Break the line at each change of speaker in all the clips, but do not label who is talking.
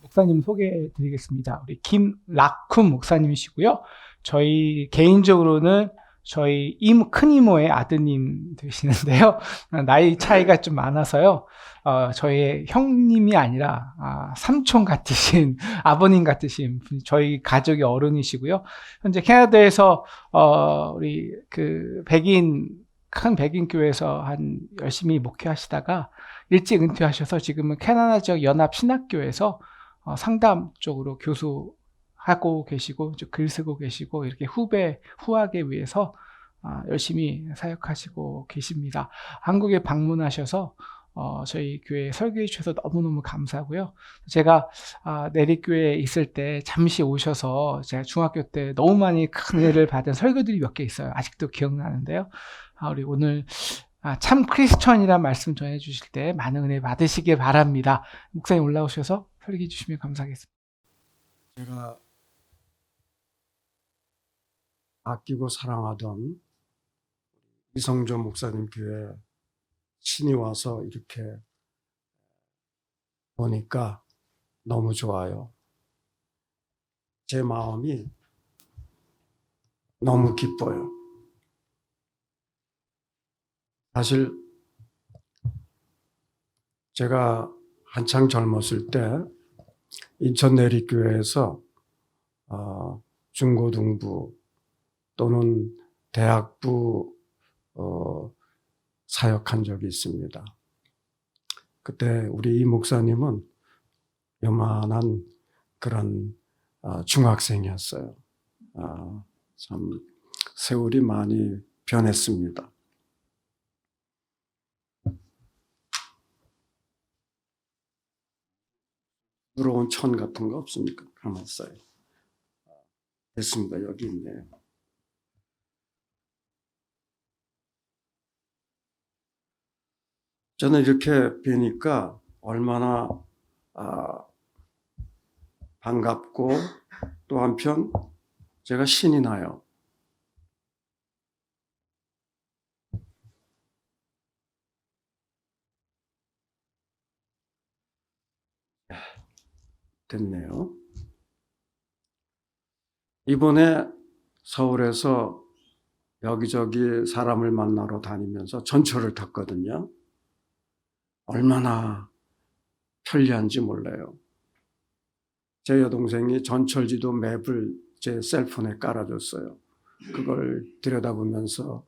목사님 소개해 드리겠습니다. 우리 김락쿰 목사님이시고요. 저희 개인적으로는 저희 큰 이모의 아드님 되시는데요. 나이 차이가 좀 많아서요. 저희의 형님이 아니라 삼촌 같으신 아버님 같으신 분이 저희 가족의 어른이시고요. 현재 캐나다에서 우리 그 큰 백인 교회에서 열심히 목회하시다가 일찍 은퇴하셔서 지금은 캐나다 지역 연합 신학교에서 상담 쪽으로 교수하고 계시고 글 쓰고 계시고 이렇게 후학에 위해서 열심히 사역하시고 계십니다. 한국에 방문하셔서 저희 교회에 설교해 주셔서 너무너무 감사하고요. 제가 내리교회에 있을 때 잠시 오셔서 제가 중학교 때 너무 많이 큰 은혜를 받은 설교들이 몇 개 있어요. 아직도 기억나는데요. 우리 오늘 참 크리스천이란 말씀 전해 주실 때 많은 은혜 받으시길 바랍니다. 목사님 올라오셔서 설교해 주시면 감사하겠습니다.
제가 아끼고 사랑하던 이성조 목사님 교회 신이 와서 이렇게 보니까 너무 좋아요. 제 마음이 너무 기뻐요. 사실 제가 한창 젊었을 때 인천 내리교회에서 중고등부 또는 대학부 사역한 적이 있습니다. 그때 우리 이 목사님은 요만한 그런 중학생이었어요. 참 세월이 많이 변했습니다. 부러운 천 같은 거 없습니까? 가만 있어요. 됐습니다. 여기 있네요. 저는 이렇게 뵈니까 얼마나 반갑고 또 한편 제가 신이 나요. 됐네요. 이번에 서울에서 여기저기 사람을 만나러 다니면서 전철을 탔거든요. 얼마나 편리한지 몰라요. 제 여동생이 전철지도 맵을 제 셀폰에 깔아줬어요. 그걸 들여다보면서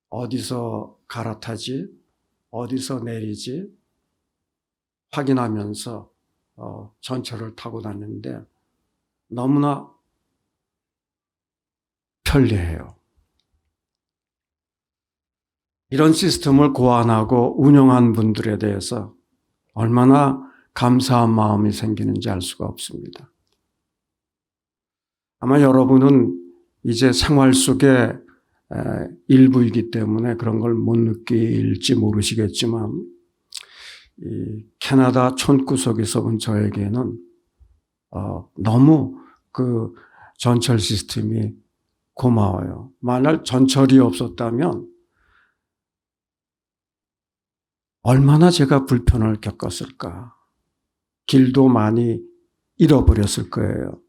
어디서 갈아타지, 어디서 내리지 확인하면서 전철을 타고 다니는데 너무나 편리해요. 이런 시스템을 고안하고 운영한 분들에 대해서 얼마나 감사한 마음이 생기는지 알 수가 없습니다. 아마 여러분은 이제 생활 속의 일부이기 때문에 그런 걸 못 느낄지 모르시겠지만 이 캐나다 촌구석에서 온 저에게는 너무 그 전철 시스템이 고마워요. 만약 전철이 없었다면 얼마나 제가 불편을 겪었을까. 길도 많이 잃어버렸을 거예요.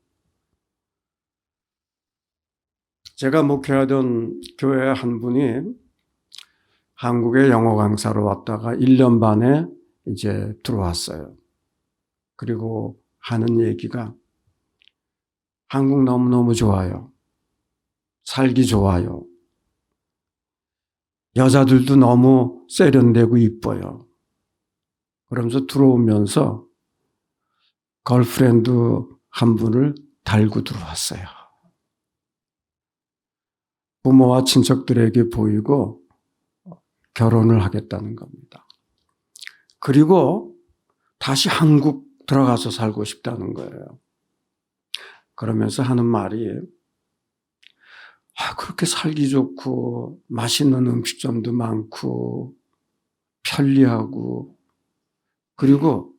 제가 목회하던 교회 한 분이 한국에 영어 강사로 왔다가 1년 반에 이제 들어왔어요. 그리고 하는 얘기가 한국 너무너무 좋아요. 살기 좋아요. 여자들도 너무 세련되고 이뻐요. 그러면서 들어오면서 걸프렌드 한 분을 달고 들어왔어요. 부모와 친척들에게 보이고 결혼을 하겠다는 겁니다. 그리고 다시 한국 들어가서 살고 싶다는 거예요. 그러면서 하는 말이 그렇게 살기 좋고 맛있는 음식점도 많고 편리하고 그리고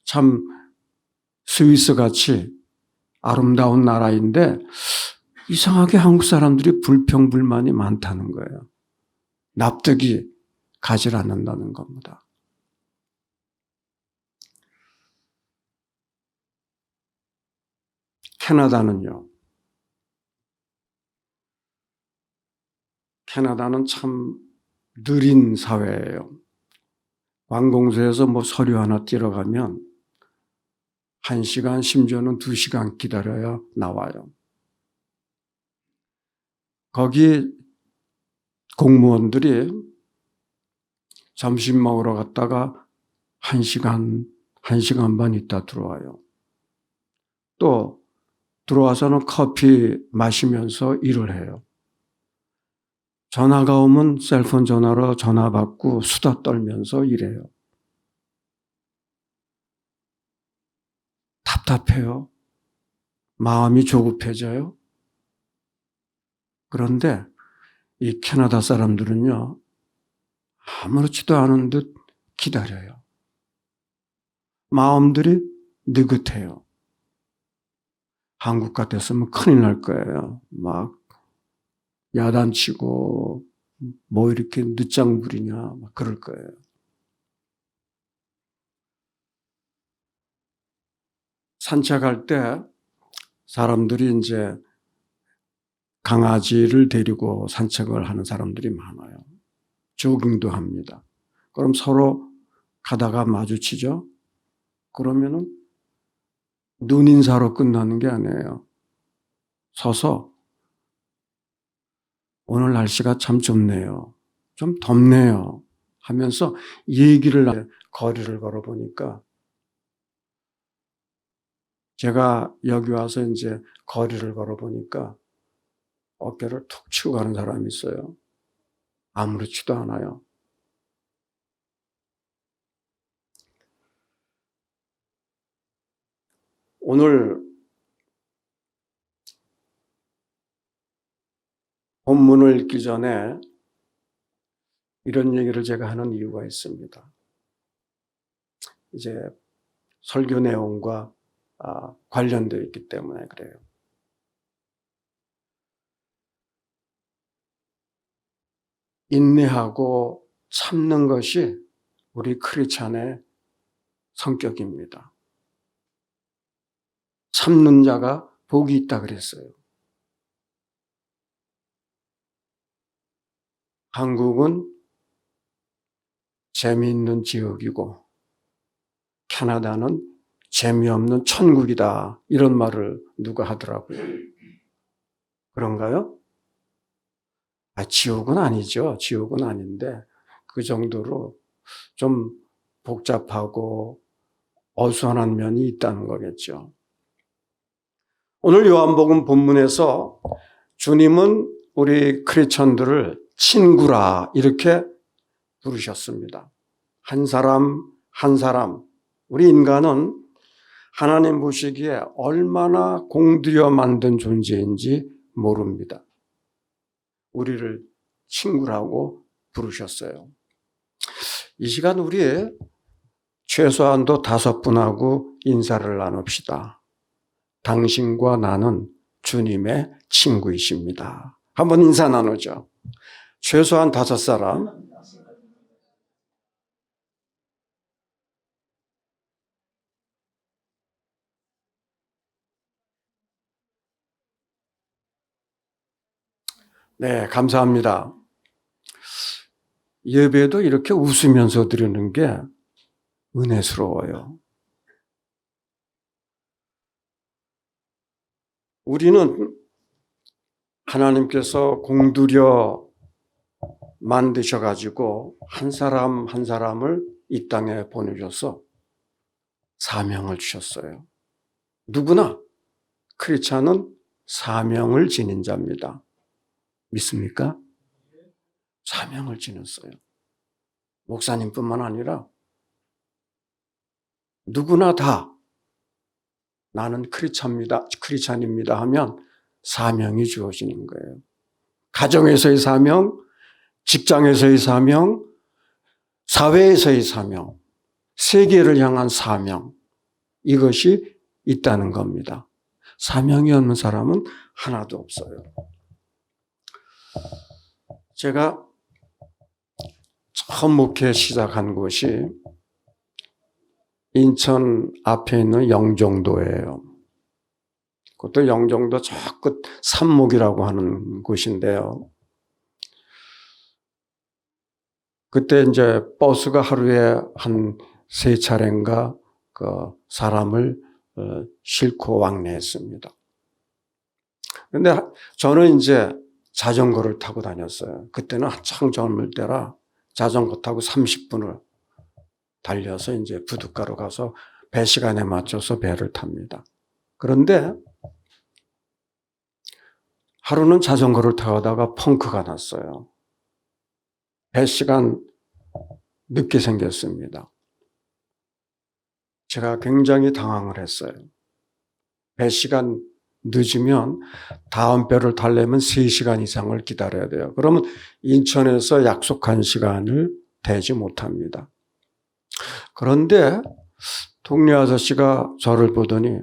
참 스위스 같이 아름다운 나라인데 이상하게 한국 사람들이 불평불만이 많다는 거예요. 납득이 가질 않는다는 겁니다. 캐나다는요. 캐나다는 참 느린 사회예요. 관공서에서 뭐 서류 하나 띄러 가면 1시간, 심지어는 2시간 기다려야 나와요. 거기 공무원들이 점심 먹으러 갔다가 1시간, 1시간 반 있다 들어와요. 또 들어와서는 커피 마시면서 일을 해요. 전화가 오면 셀폰 전화로 전화 받고 수다 떨면서 일해요. 답답해요. 마음이 조급해져요. 그런데 이 캐나다 사람들은요, 아무렇지도 않은 듯 기다려요. 마음들이 느긋해요. 한국 같았으면 큰일 날 거예요. 막 야단치고 뭐 이렇게 늦장 부리냐 막 그럴 거예요. 산책할 때 사람들이 이제 강아지를 데리고 산책을 하는 사람들이 많아요. 조깅도 합니다. 그럼 서로 가다가 마주치죠. 그러면은 눈인사로 끝나는 게 아니에요. 서서 오늘 날씨가 참 좁네요. 좀 덥네요. 하면서 얘기를 거리를 걸어보니까 제가 여기 와서 이제 거리를 걸어보니까 어깨를 툭 치고 가는 사람이 있어요. 아무렇지도 않아요. 오늘 본문을 읽기 전에 이런 얘기를 제가 하는 이유가 있습니다. 이제 설교 내용과 관련되어 있기 때문에 그래요. 인내하고 참는 것이 우리 크리스찬의 성격입니다. 참는 자가 복이 있다 그랬어요. 한국은 재미있는 지역이고 캐나다는 재미없는 천국이다. 이런 말을 누가 하더라고요. 그런가요? 지옥은 아니죠. 지옥은 아닌데 그 정도로 좀 복잡하고 어수선한 면이 있다는 거겠죠. 오늘 요한복음 본문에서 주님은 우리 크리스천들을 친구라 이렇게 부르셨습니다. 한 사람 한 사람. 우리 인간은 하나님 보시기에 얼마나 공들여 만든 존재인지 모릅니다. 우리를 친구라고 부르셨어요. 이 시간 우리 최소한도 5분하고 인사를 나눕시다. 당신과 나는 주님의 친구이십니다. 한번 인사 나누죠. 최소한 5사람. 네, 감사합니다. 예배도 이렇게 웃으면서 드리는 게 은혜스러워요. 우리는 하나님께서 공들여 만드셔가지고 한 사람 한 사람을 이 땅에 보내줘서 사명을 주셨어요. 누구나 크리스찬은 사명을 지닌 자입니다. 믿습니까? 사명을 지녔어요. 목사님뿐만 아니라 누구나 다 나는 크리스찬입니다 하면 사명이 주어지는 거예요. 가정에서의 사명, 직장에서의 사명, 사회에서의 사명, 세계를 향한 사명, 이것이 있다는 겁니다. 사명이 없는 사람은 하나도 없어요. 제가 처음 목회 시작한 곳이 인천 앞에 있는 영종도예요. 그것도 영종도 저 끝 산목이라고 하는 곳인데요. 그때 이제 버스가 하루에 한 3차례인가 그 사람을 싣고 왕래했습니다. 그런데 저는 이제 자전거를 타고 다녔어요. 그때는 한창 젊을 때라 자전거 타고 30분을 달려서 이제 부둣가로 가서 배 시간에 맞춰서 배를 탑니다. 그런데 하루는 자전거를 타다가 펑크가 났어요. 배 시간 늦게 생겼습니다. 제가 굉장히 당황을 했어요. 배 시간 늦으면 다음 배를 타려면 3시간 이상을 기다려야 돼요. 그러면 인천에서 약속한 시간을 대지 못합니다. 그런데 동네 아저씨가 저를 보더니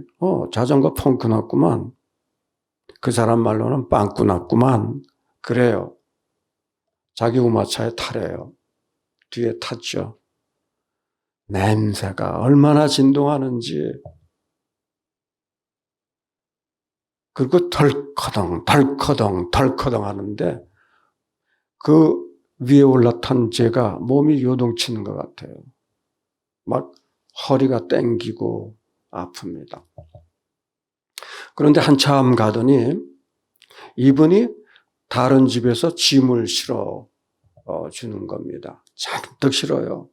자전거 펑크 났구만. 그 사람 말로는 빵꾸 났구만. 그래요. 자기 우마차에 타래요. 뒤에 탔죠. 냄새가 얼마나 진동하는지. 그리고 덜커덩 덜커덩 덜커덩 하는데 그 위에 올라탄 제가 몸이 요동치는 것 같아요. 막 허리가 땡기고 아픕니다. 그런데 한참 가더니 이분이 다른 집에서 짐을 실어 주는 겁니다. 잔뜩 실어요.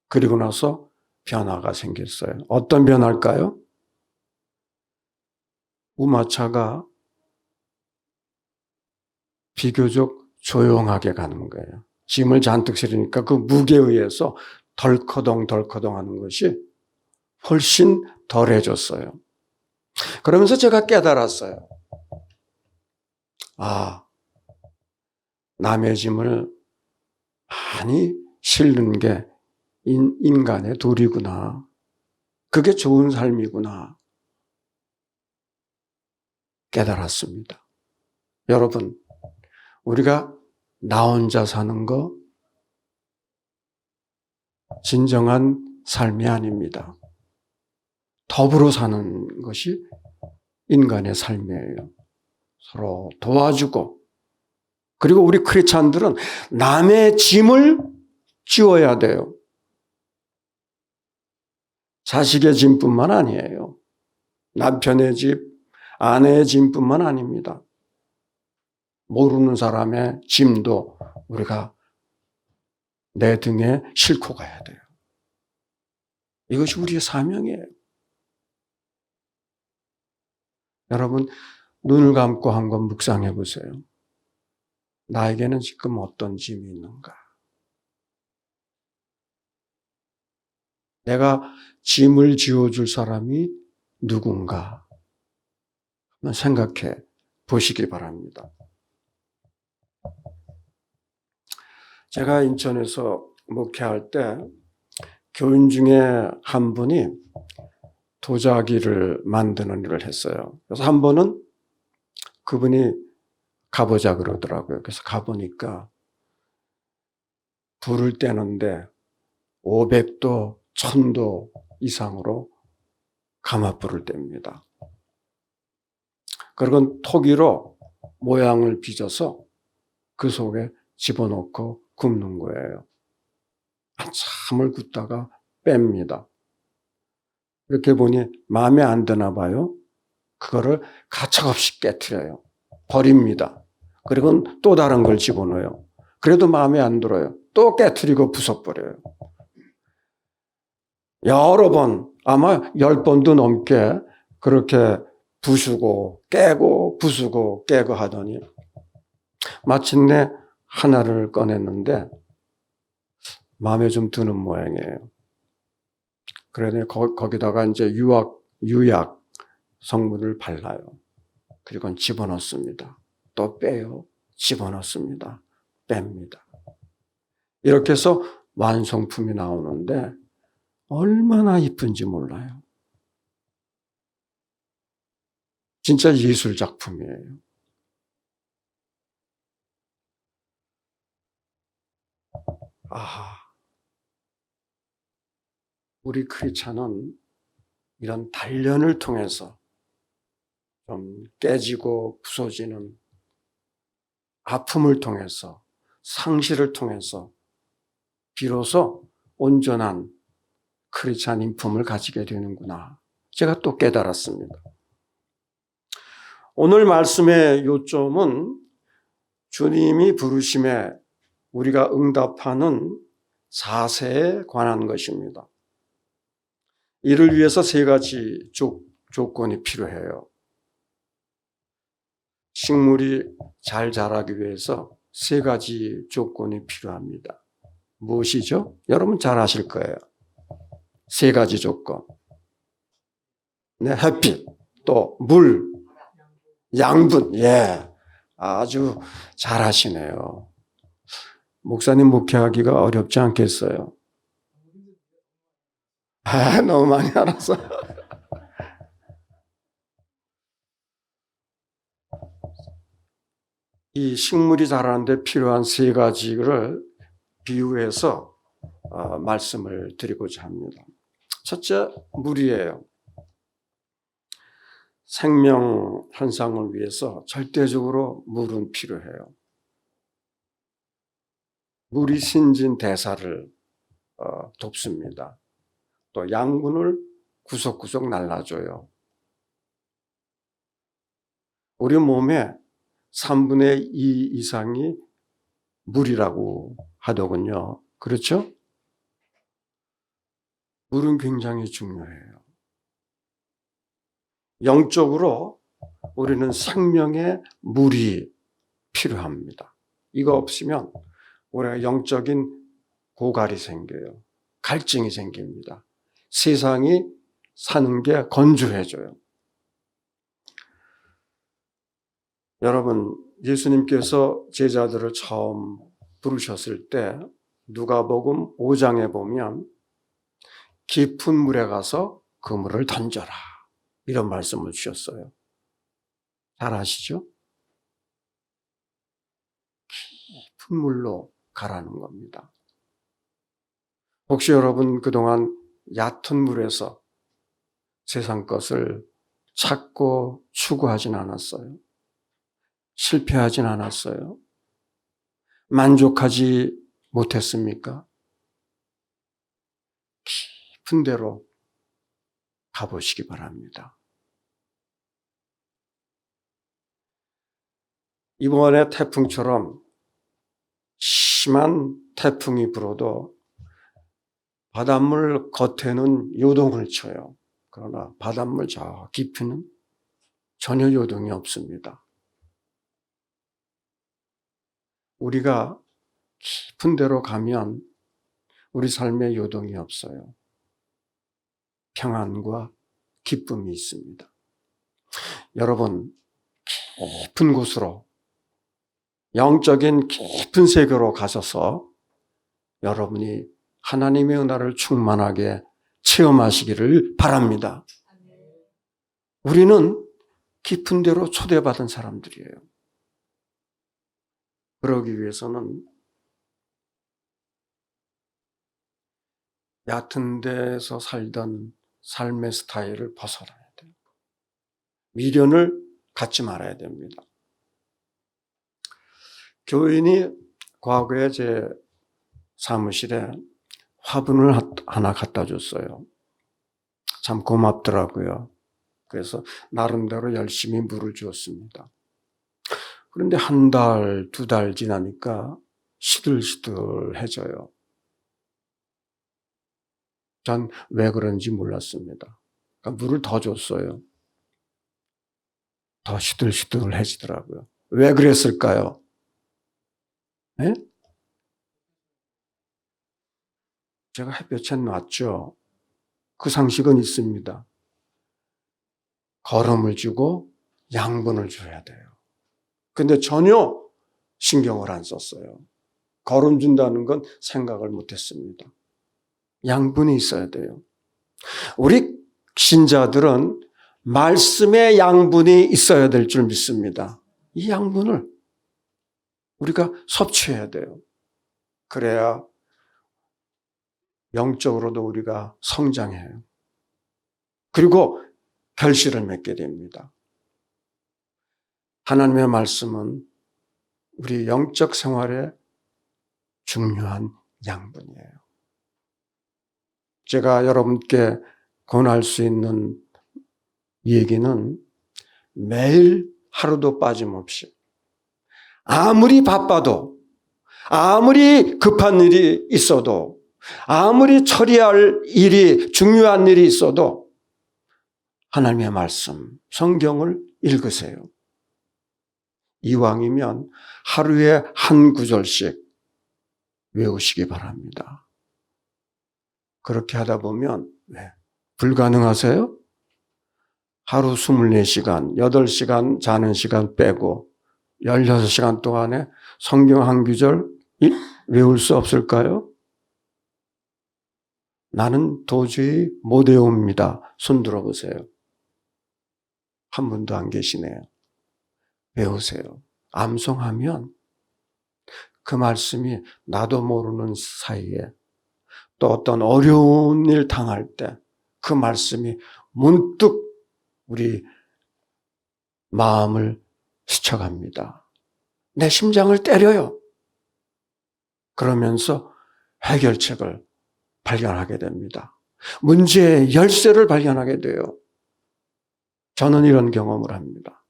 그리고 나서 변화가 생겼어요. 어떤 변화일까요? 우마차가 비교적 조용하게 가는 거예요. 짐을 잔뜩 실으니까 그 무게에 의해서 덜커덩 덜커덩 하는 것이 훨씬 덜해졌어요. 그러면서 제가 깨달았어요. 아, 남의 짐을 많이 실는 게 인간의 도리구나. 그게 좋은 삶이구나. 깨달았습니다. 여러분, 우리가 나 혼자 사는 거 진정한 삶이 아닙니다. 더불어 사는 것이 인간의 삶이에요. 서로 도와주고, 그리고 우리 크리스찬들은 남의 짐을 지워야 돼요. 자식의 짐뿐만 아니에요. 남편의 짐, 아내의 짐뿐만 아닙니다. 모르는 사람의 짐도 우리가 내 등에 싣고 가야 돼요. 이것이 우리의 사명이에요. 여러분, 눈을 감고 한번 묵상해 보세요. 나에게는 지금 어떤 짐이 있는가? 내가 짐을 지워줄 사람이 누군가? 한번 생각해 보시기 바랍니다. 제가 인천에서 목회할 때 교인 중에 한 분이 도자기를 만드는 일을 했어요. 그래서 한 번은 그분이 가보자 그러더라고요. 그래서 가보니까 불을 떼는데 500도, 1000도 이상으로 가마불을 뗍니다. 그리고 토기로 모양을 빚어서 그 속에 집어넣고 굽는 거예요. 한참을 굽다가 뺍니다. 이렇게 보니 마음에 안 드나 봐요. 그거를 가차없이 깨트려요. 버립니다. 그리고 또 다른 걸 집어넣어요. 그래도 마음에 안 들어요. 또 깨트리고 부숴버려요. 여러 번, 아마 10번도 넘게 그렇게 부수고 깨고 부수고 깨고 하더니 마침내 하나를 꺼냈는데 마음에 좀 드는 모양이에요. 그러더니 거기다가 이제 유약 성분을 발라요. 그리고 집어넣습니다. 또 빼요. 집어넣습니다. 뺍니다. 이렇게 해서 완성품이 나오는데 얼마나 이쁜지 몰라요. 진짜 예술 작품이에요. 우리 크리스찬은 이런 단련을 통해서 좀 깨지고 부서지는 아픔을 통해서, 상실을 통해서 비로소 온전한 크리스찬 인품을 가지게 되는구나. 제가 또 깨달았습니다. 오늘 말씀의 요점은 주님이 부르심에 우리가 응답하는 자세에 관한 것입니다. 이를 위해서 세 가지 조건이 필요해요. 식물이 잘 자라기 위해서 세 가지 조건이 필요합니다. 무엇이죠? 여러분 잘 아실 거예요. 세 가지 조건. 네, 햇빛, 또 물, 양분. 예, 아주 잘 하시네요. 목사님 목회하기가 어렵지 않겠어요? 너무 많이 알았어. 이 식물이 자라는데 필요한 세 가지를 비유해서 말씀을 드리고자 합니다. 첫째, 물이에요. 생명 현상을 위해서 절대적으로 물은 필요해요. 물이 신진대사를 돕습니다. 또 양분을 구석구석 날라줘요. 우리 몸에 3분의 2 이상이 물이라고 하더군요. 그렇죠? 물은 굉장히 중요해요. 영적으로 우리는 생명의 물이 필요합니다. 이거 없으면 우리가 영적인 고갈이 생겨요. 갈증이 생깁니다. 세상이 사는 게 건조해져요. 여러분, 예수님께서 제자들을 처음 부르셨을 때 누가복음 5장에 보면 깊은 물에 가서 그물을 던져라, 이런 말씀을 주셨어요. 잘 아시죠? 깊은 물로 가라는 겁니다. 혹시 여러분 그동안 얕은 물에서 세상 것을 찾고 추구하진 않았어요? 실패하진 않았어요? 만족하지 못했습니까? 깊은 데로 가보시기 바랍니다. 이번에 태풍처럼 심한 태풍이 불어도 바닷물 겉에는 요동을 쳐요. 그러나 바닷물 저 깊이는 전혀 요동이 없습니다. 우리가 깊은 데로 가면 우리 삶에 요동이 없어요. 평안과 기쁨이 있습니다. 여러분, 깊은 곳으로, 영적인 깊은 세계로 가셔서 여러분이 하나님의 은혜를 충만하게 체험하시기를 바랍니다. 우리는 깊은 데로 초대받은 사람들이에요. 그러기 위해서는 얕은 데서 살던 삶의 스타일을 벗어나야 돼요. 미련을 갖지 말아야 됩니다. 교인이 과거에 제 사무실에 화분을 하나 갖다 줬어요. 참 고맙더라고요. 그래서 나름대로 열심히 물을 주었습니다. 그런데 한 달, 두 달 지나니까 시들시들해져요. 전 왜 그런지 몰랐습니다. 그러니까 물을 더 줬어요. 더 시들시들해지더라고요. 왜 그랬을까요? 네? 제가 햇볕에 놨죠. 그 상식은 있습니다. 거름을 주고 양분을 줘야 돼요. 근데 전혀 신경을 안 썼어요. 거름 준다는 건 생각을 못했습니다. 양분이 있어야 돼요. 우리 신자들은 말씀의 양분이 있어야 될 줄 믿습니다. 이 양분을 우리가 섭취해야 돼요. 그래야 영적으로도 우리가 성장해요. 그리고 결실을 맺게 됩니다. 하나님의 말씀은 우리 영적 생활에 중요한 양분이에요. 제가 여러분께 권할 수 있는 얘기는 매일 하루도 빠짐없이 아무리 바빠도 아무리 급한 일이 있어도 아무리 처리할 일이 중요한 일이 있어도 하나님의 말씀, 성경을 읽으세요. 이왕이면 하루에 한 구절씩 외우시기 바랍니다. 그렇게 하다 보면 불가능하세요? 하루 24시간, 8시간 자는 시간 빼고 16시간 동안에 성경 한 구절 외울 수 없을까요? 나는 도저히 못 외웁니다. 손 들어보세요. 한 분도 안 계시네요. 외우세요. 암송하면 그 말씀이 나도 모르는 사이에 또 어떤 어려운 일 당할 때 그 말씀이 문득 우리 마음을 스쳐갑니다. 내 심장을 때려요. 그러면서 해결책을 발견하게 됩니다. 문제의 열쇠를 발견하게 돼요. 저는 이런 경험을 합니다.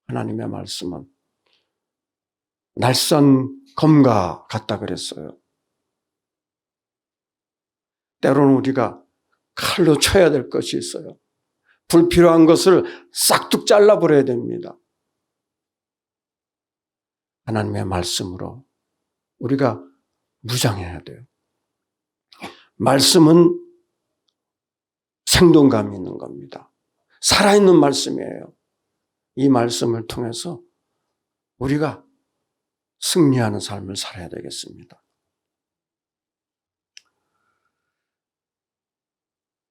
하나님의 말씀은 날선 검과 같다 그랬어요. 때로는 우리가 칼로 쳐야 될 것이 있어요. 불필요한 것을 싹둑 잘라버려야 됩니다. 하나님의 말씀으로 우리가 무장해야 돼요. 말씀은 생동감이 있는 겁니다. 살아있는 말씀이에요. 이 말씀을 통해서 우리가 승리하는 삶을 살아야 되겠습니다.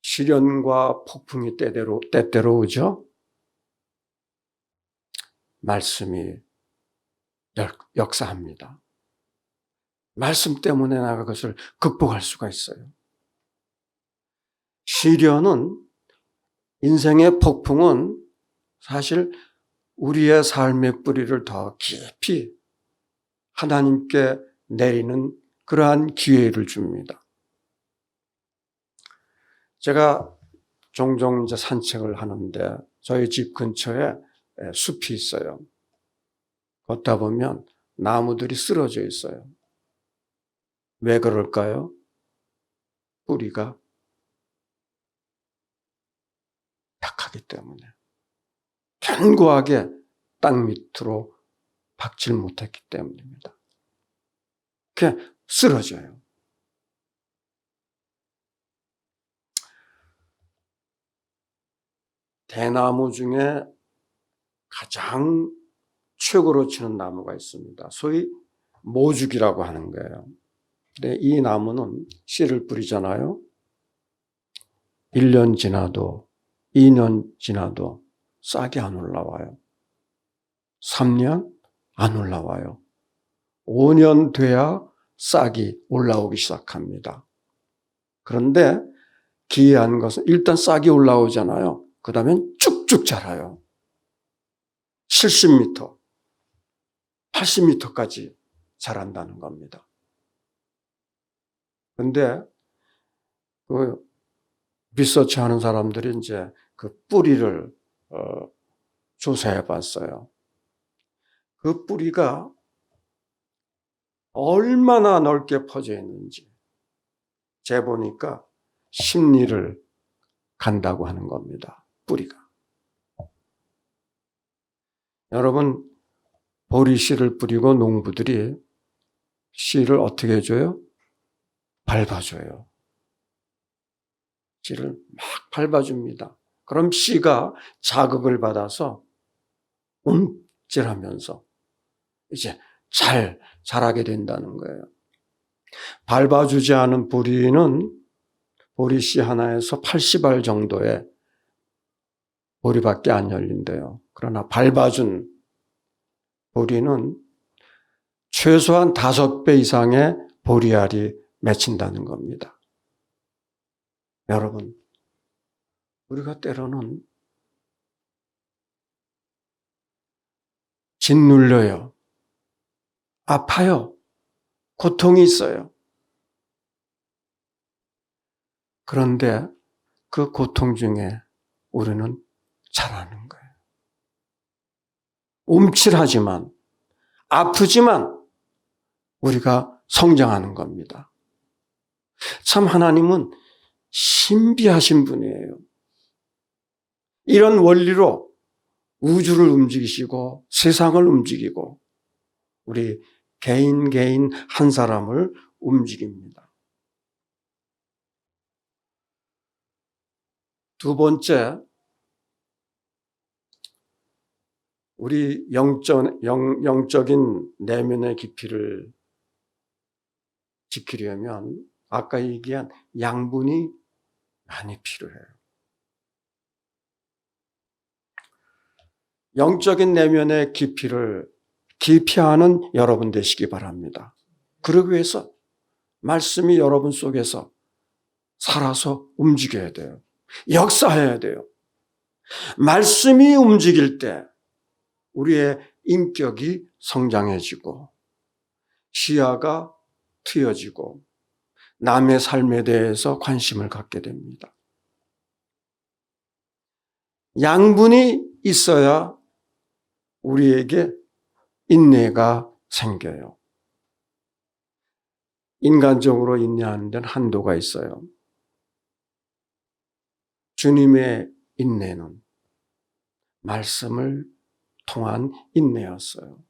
시련과 폭풍이 때때로 오죠. 말씀이 역사합니다. 말씀 때문에 내가 그것을 극복할 수가 있어요. 시련은, 인생의 폭풍은 사실 우리의 삶의 뿌리를 더 깊이 하나님께 내리는 그러한 기회를 줍니다. 제가 종종 이제 산책을 하는데 저희 집 근처에 숲이 있어요. 걷다 보면 나무들이 쓰러져 있어요. 왜 그럴까요? 뿌리가 약하기 때문에. 견고하게 땅 밑으로 박질 못했기 때문입니다. 그냥 쓰러져요. 대나무 중에 가장 최고로 치는 나무가 있습니다. 소위 모죽이라고 하는 거예요. 근데 이 나무는 씨를 뿌리잖아요. 1년 지나도 2년 지나도 싹이 안 올라와요. 3년 안 올라와요. 5년 돼야 싹이 올라오기 시작합니다. 그런데 기이한 것은 일단 싹이 올라오잖아요. 그 다음엔 쭉쭉 자라요. 70m, 80m까지 자란다는 겁니다. 그런데 그 리서치 하는 사람들이 이제 그 뿌리를 조사해 봤어요. 그 뿌리가 얼마나 넓게 퍼져 있는지 재보니까 10리를 간다고 하는 겁니다. 뿌리가. 여러분, 보리씨를 뿌리고 농부들이 씨를 어떻게 해줘요? 밟아줘요. 씨를 막 밟아줍니다. 그럼 씨가 자극을 받아서 움찔하면서 이제 잘 자라게 된다는 거예요. 밟아주지 않은 보리는 보리씨 하나에서 80알 정도의 보리밖에 안 열린대요. 그러나 밟아준 보리는 최소한 5배 이상의 보리알이 맺힌다는 겁니다. 여러분, 우리가 때로는 짓눌려요. 아파요. 고통이 있어요. 그런데 그 고통 중에 우리는 자라는 거예요. 움찔하지만, 아프지만 우리가 성장하는 겁니다. 참 하나님은 신비하신 분이에요. 이런 원리로 우주를 움직이시고 세상을 움직이고 우리 개인 한 사람을 움직입니다. 두 번째, 우리 영적인 내면의 깊이를 지키려면 아까 얘기한 양분이 많이 필요해요. 영적인 내면의 깊이를 기피하는 여러분 되시기 바랍니다. 그러기 위해서 말씀이 여러분 속에서 살아서 움직여야 돼요. 역사해야 돼요. 말씀이 움직일 때 우리의 인격이 성장해지고 시야가 트여지고 남의 삶에 대해서 관심을 갖게 됩니다. 양분이 있어야 우리에게 인내가 생겨요. 인간적으로 인내하는 데는 한도가 있어요. 주님의 인내는 말씀을 통한 인내였어요.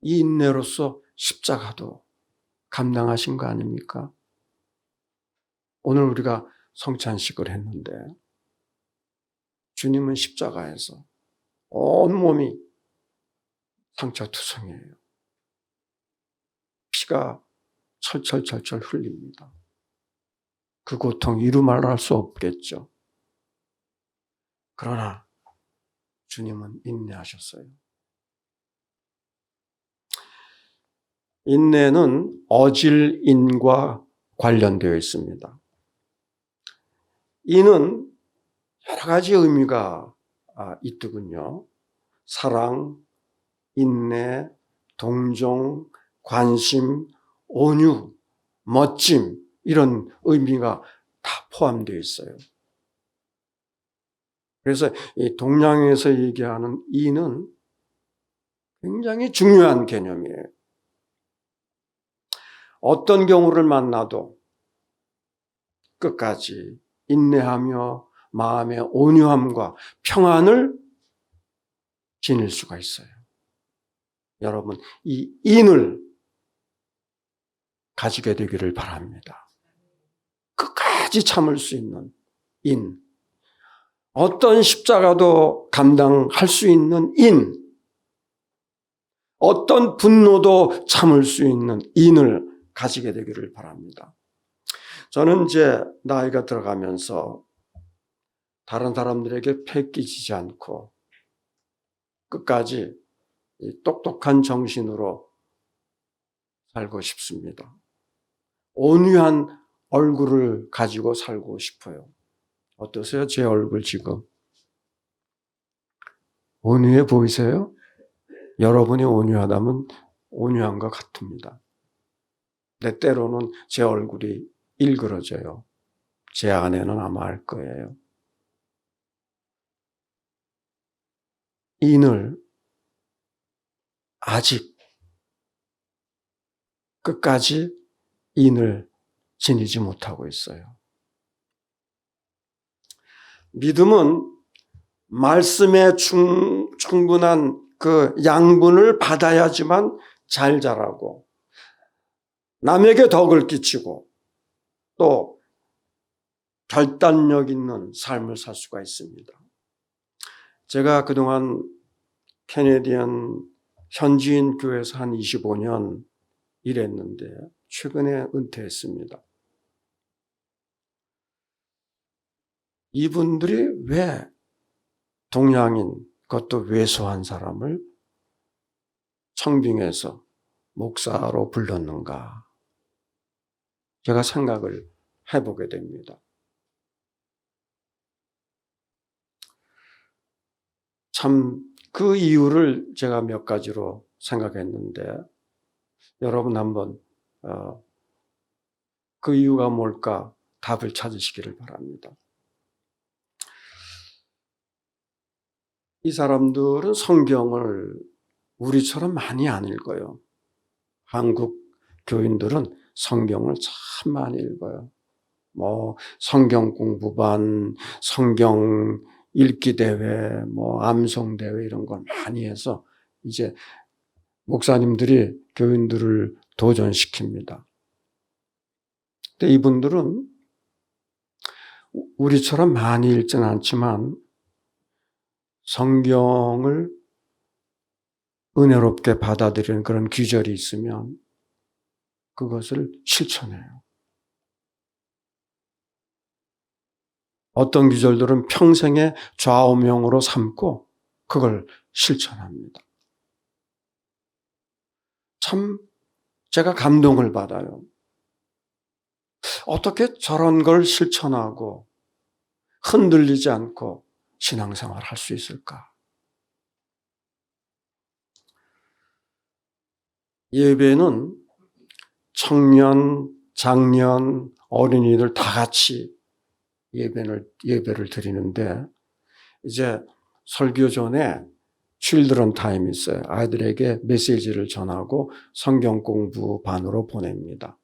이 인내로서 십자가도 감당하신 거 아닙니까? 오늘 우리가 성찬식을 했는데 주님은 십자가에서 온몸이 상처투성이에요. 피가 철철 흘립니다. 그 고통 이루 말할 수 없겠죠. 그러나 주님은 인내하셨어요. 인내는 어질인과 관련되어 있습니다. 이는 여러 가지 의미가 있더군요. 사랑, 인내, 동정, 관심, 온유, 멋짐 이런 의미가 다 포함되어 있어요. 그래서 이 동양에서 얘기하는 이는 굉장히 중요한 개념이에요. 어떤 경우를 만나도 끝까지 인내하며 마음의 온유함과 평안을 지닐 수가 있어요. 여러분, 이 인을 가지게 되기를 바랍니다. 끝까지 참을 수 있는 인. 어떤 십자가도 감당할 수 있는 인. 어떤 분노도 참을 수 있는 인을 가지게 되기를 바랍니다. 저는 이제 나이가 들어가면서 다른 사람들에게 패기지지 않고 끝까지 똑똑한 정신으로 살고 싶습니다. 온유한 얼굴을 가지고 살고 싶어요. 어떠세요? 제 얼굴 지금 온유해 보이세요? 여러분이 온유하다면 온유한 것 같습니다. 근데 때로는 제 얼굴이 일그러져요. 제 아내는 아마 알 거예요. 인을 아직 끝까지 인을 지니지 못하고 있어요. 믿음은 말씀에 충분한 그 양분을 받아야지만 잘 자라고 남에게 덕을 끼치고 또 결단력 있는 삶을 살 수가 있습니다. 제가 그동안 캐네디언 현지인 교회에서 한 25년 일했는데 최근에 은퇴했습니다. 이분들이 왜 동양인, 그것도 왜소한 사람을 청빙해서 목사로 불렀는가? 제가 생각을 해보게 됩니다. 참, 그 이유를 제가 몇 가지로 생각했는데, 여러분 한번, 그 이유가 뭘까? 답을 찾으시기를 바랍니다. 이 사람들은 성경을 우리처럼 많이 안 읽어요. 한국 교인들은 성경을 참 많이 읽어요. 뭐 성경 공부반, 성경 읽기 대회, 뭐 암송 대회 이런 걸 많이 해서 이제 목사님들이 교인들을 도전시킵니다. 근데 이분들은 우리처럼 많이 읽지는 않지만 성경을 은혜롭게 받아들이는 그런 귀절이 있으면 그것을 실천해요. 어떤 귀절들은 평생의 좌우명으로 삼고 그걸 실천합니다. 참 제가 감동을 받아요. 어떻게 저런 걸 실천하고 흔들리지 않고 신앙생활을 할 수 있을까? 예배는 청년, 장년, 어린이들 다 같이 예배를 드리는데 이제 설교 전에 칠드런 타임이 있어요. 아이들에게 메시지를 전하고 성경 공부 반으로 보냅니다.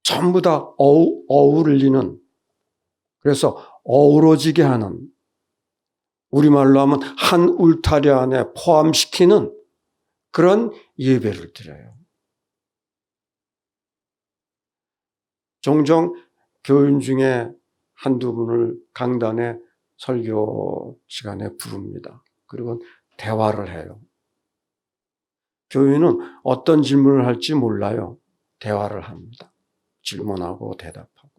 전부 다 어울리는, 그래서 어우러지게 하는, 우리말로 하면 한 울타리 안에 포함시키는 그런 예배를 드려요. 종종 교인 중에 한두 분을 강단에 설교 시간에 부릅니다. 그리고 대화를 해요. 교인은 어떤 질문을 할지 몰라요. 대화를 합니다. 질문하고 대답하고.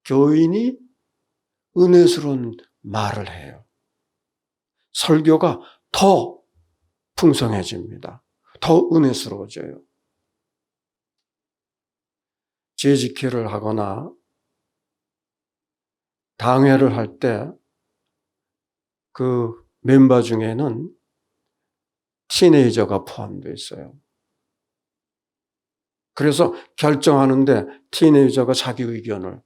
교인이 은혜스러운 말을 해요. 설교가 더 풍성해집니다. 더 은혜스러워져요. 재직회를 하거나 당회를 할 때 그 멤버 중에는 티네이저가 포함되어 있어요. 그래서 결정하는데 티네이저가 자기 의견을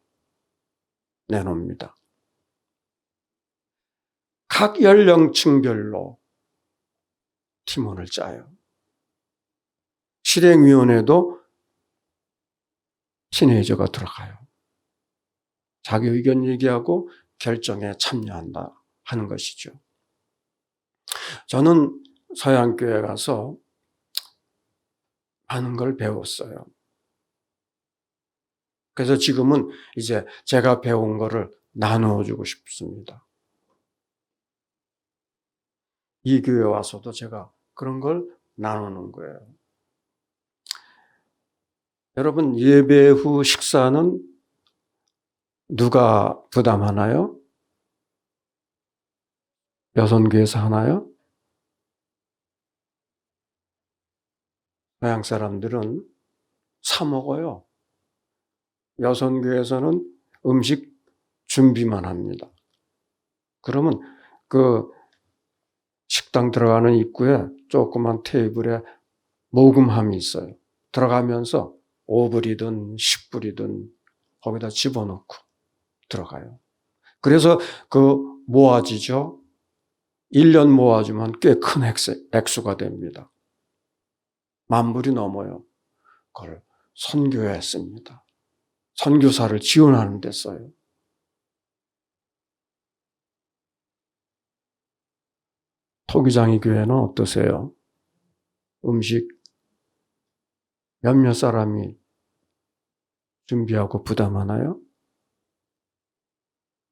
내놓습니다. 각 연령층별로 팀원을 짜요. 실행위원회도 티네이저가 들어가요. 자기 의견 얘기하고 결정에 참여한다 하는 것이죠. 저는 서양교회 가서 많은 걸 배웠어요. 그래서 지금은 이제 제가 배운 거를 나누어주고 싶습니다. 이 교회 와서도 제가 그런 걸 나누는 거예요. 여러분, 예배 후 식사는 누가 부담하나요? 여선교회에서 하나요? 서양 사람들은 사 먹어요. 여선교회에서는 음식 준비만 합니다. 그러면 그 식당 들어가는 입구에 조그만 테이블에 모금함이 있어요. 들어가면서 5불이든 10불이든 거기다 집어넣고 들어가요. 그래서 그 모아지죠. 1년 모아주면 꽤 큰 액수가 됩니다. 10,000불이 넘어요. 그걸 선교에 씁니다. 선교사를 지원하는 데 써요. 토기장이 교회는 어떠세요? 음식 몇몇 사람이 준비하고 부담하나요?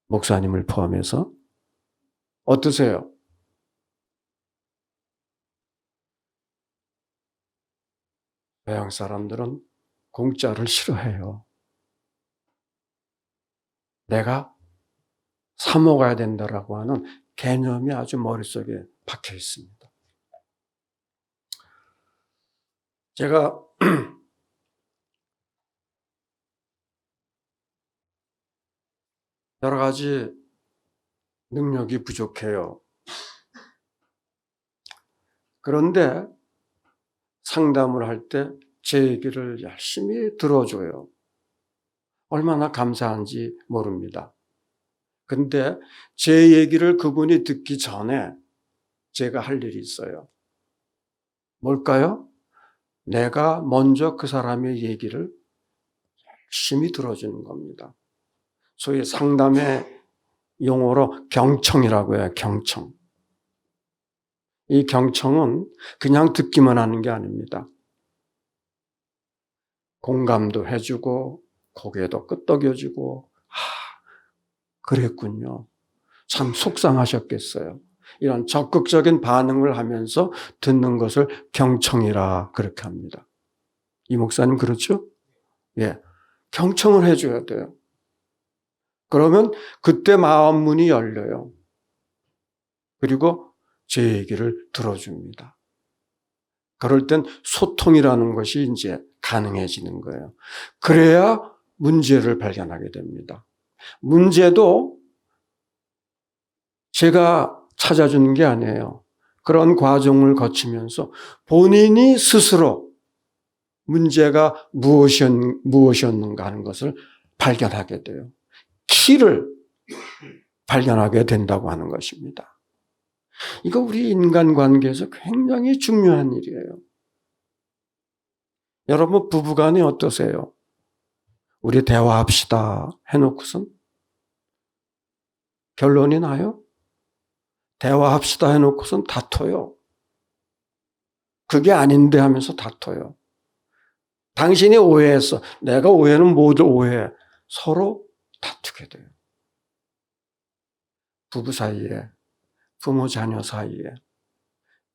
목사님을 포함해서? 어떠세요? 서양 사람들은 공짜를 싫어해요. 내가 사먹어야 된다라고 하는 개념이 아주 머릿속에 박혀 있습니다. 제가 여러 가지 능력이 부족해요. 그런데 상담을 할 때 제 얘기를 열심히 들어줘요. 얼마나 감사한지 모릅니다. 근데 제 얘기를 그분이 듣기 전에 제가 할 일이 있어요. 뭘까요? 내가 먼저 그 사람의 얘기를 열심히 들어주는 겁니다. 소위 상담의 용어로 경청이라고 해요. 경청. 이 경청은 그냥 듣기만 하는 게 아닙니다. 공감도 해주고 고개도 끄덕여주고 그랬군요. 참 속상하셨겠어요. 이런 적극적인 반응을 하면서 듣는 것을 경청이라 그렇게 합니다. 이 목사님 그렇죠? 예, 경청을 해줘야 돼요. 그러면 그때 마음 문이 열려요. 그리고 제 얘기를 들어줍니다. 그럴 땐 소통이라는 것이 이제 가능해지는 거예요. 그래야 문제를 발견하게 됩니다. 문제도 제가 찾아주는 게 아니에요. 그런 과정을 거치면서 본인이 스스로 문제가 무엇이었는가 하는 것을 발견하게 돼요. 키를 발견하게 된다고 하는 것입니다. 이거 우리 인간관계에서 굉장히 중요한 일이에요. 여러분 부부간에 어떠세요? 우리 대화합시다 해놓고선 결론이 나요? 대화합시다 해놓고선 다퉈요. 그게 아닌데 하면서 다퉈요. 당신이 오해했어. 내가 오해는 모두 오해해. 서로 다투게 돼요. 부부 사이에, 부모 자녀 사이에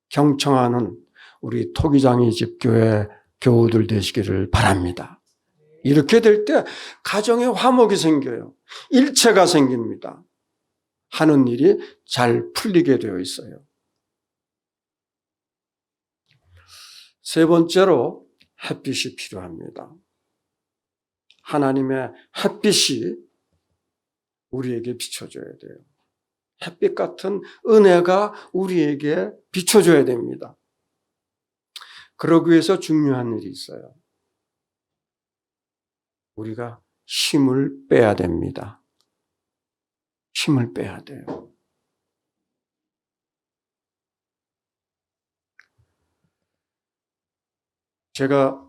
경청하는 우리 토기장이 집교회 교우들 되시기를 바랍니다. 이렇게 될 때 가정에 화목이 생겨요. 일체가 생깁니다. 하는 일이 잘 풀리게 되어 있어요. 세 번째로 햇빛이 필요합니다. 하나님의 햇빛이 우리에게 비춰줘야 돼요. 햇빛 같은 은혜가 우리에게 비춰줘야 됩니다. 그러기 위해서 중요한 일이 있어요. 우리가 힘을 빼야 됩니다. 힘을 빼야 돼요. 제가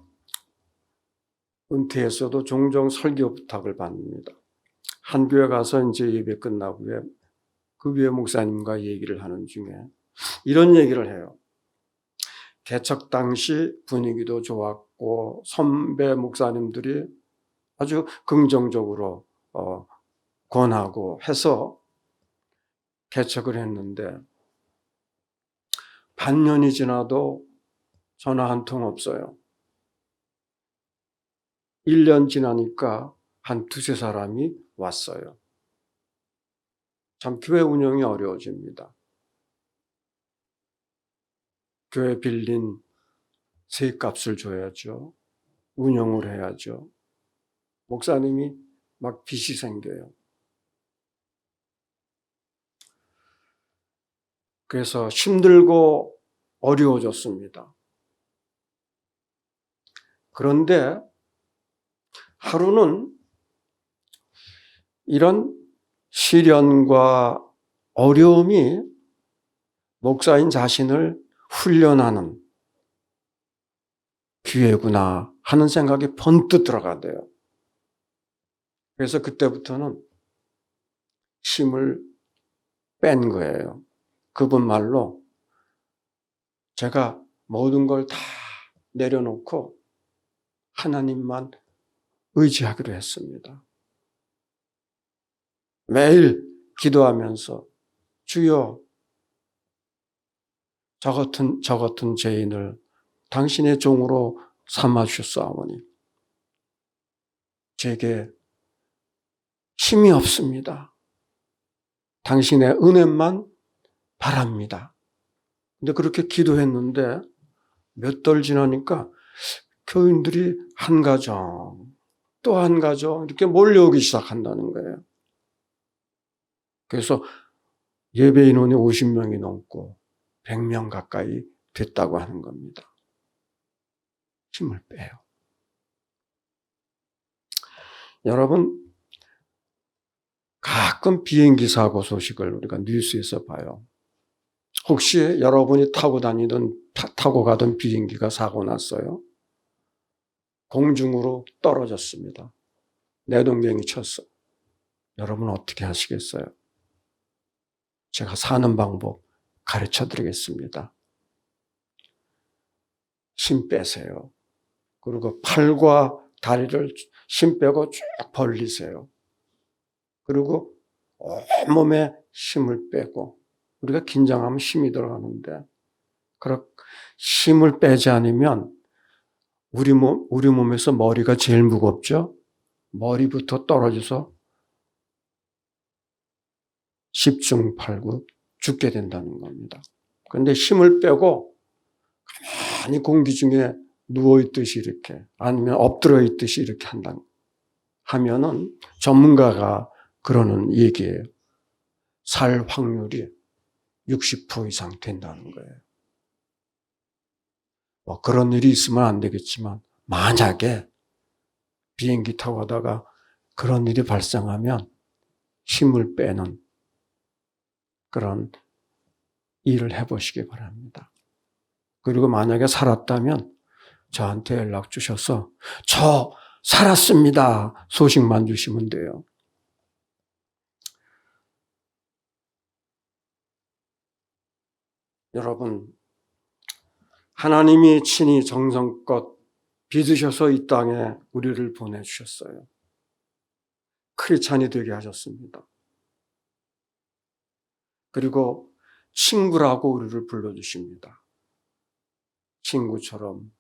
은퇴했어도 종종 설교 부탁을 받습니다. 한 교회 가서 이제 예배 끝나고 그 교회 목사님과 얘기를 하는 중에 이런 얘기를 해요. 개척 당시 분위기도 좋았고 선배 목사님들이 아주 긍정적으로 권하고 해서 개척을 했는데 반년이 지나도 전화 한 통 없어요. 1년 지나니까 한 두세 사람이 왔어요. 참 교회 운영이 어려워집니다. 교회 빌린 세값을 줘야죠. 운영을 해야죠. 목사님이 막 빚이 생겨요. 그래서 힘들고 어려워졌습니다. 그런데 하루는 이런 시련과 어려움이 목사인 자신을 훈련하는 기회구나 하는 생각이 번뜩 들어가대요. 그래서 그때부터는 힘을 뺀 거예요. 그분 말로 제가 모든 걸 다 내려놓고 하나님만 의지하기로 했습니다. 매일 기도하면서 주여 저 같은 죄인을 당신의 종으로 삼아주셨사오니 제게 힘이 없습니다. 당신의 은혜만 바랍니다. 근데 그렇게 기도했는데 몇 달 지나니까 교인들이 한 가정, 또 한 가정 이렇게 몰려오기 시작한다는 거예요. 그래서 예배 인원이 50명이 넘고 100명 가까이 됐다고 하는 겁니다. 힘을 빼요. 여러분, 가끔 비행기 사고 소식을 우리가 뉴스에서 봐요. 혹시 여러분이 타고 가던 비행기가 사고 났어요? 공중으로 떨어졌습니다. 내동댕이 쳤어. 여러분 어떻게 하시겠어요? 제가 사는 방법 가르쳐 드리겠습니다. 힘 빼세요. 그리고 팔과 다리를 힘 빼고 쭉 벌리세요. 그리고 온몸에 힘을 빼고, 우리가 긴장하면 힘이 들어가는데, 힘을 빼지 않으면 우리 몸에서 머리가 제일 무겁죠? 머리부터 떨어져서 십중팔구 죽게 된다는 겁니다. 그런데 힘을 빼고 가만히 공기 중에 누워있듯이 이렇게, 아니면 엎드려 있듯이 이렇게 하면은 전문가가 그러는 얘기예요. 살 확률이 60% 이상 된다는 거예요. 뭐 그런 일이 있으면 안 되겠지만, 만약에 비행기 타고 가다가 그런 일이 발생하면 힘을 빼는 그런 일을 해보시기 바랍니다. 그리고 만약에 살았다면 저한테 연락 주셔서 저 살았습니다 소식만 주시면 돼요. 여러분, 하나님이 친히 정성껏 빚으셔서 이 땅에 우리를 보내주셨어요. 크리스찬이 되게 하셨습니다. 그리고 친구라고 우리를 불러주십니다. 친구처럼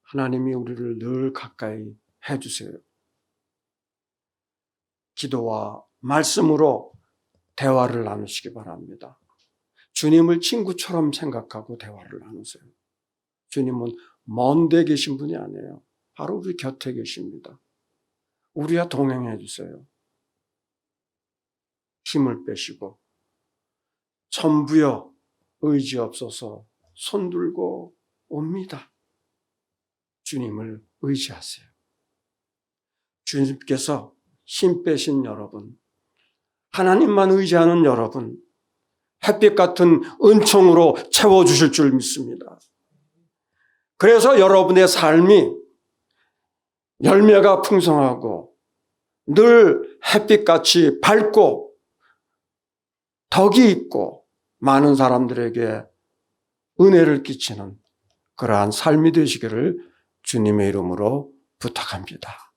하나님이 우리를 늘 가까이 해주세요. 기도와 말씀으로 대화를 나누시기 바랍니다. 주님을 친구처럼 생각하고 대화를 나누세요. 주님은 먼 데 계신 분이 아니에요. 바로 우리 곁에 계십니다. 우리와 동행해 주세요. 힘을 빼시고 전부여 의지 없어서 손 들고 옵니다. 주님을 의지하세요. 주님께서 힘 빼신 여러분, 하나님만 의지하는 여러분, 햇빛 같은 은총으로 채워주실 줄 믿습니다. 그래서 여러분의 삶이 열매가 풍성하고 늘 햇빛같이 밝고 덕이 있고 많은 사람들에게 은혜를 끼치는 그러한 삶이 되시기를 주님의 이름으로 부탁합니다.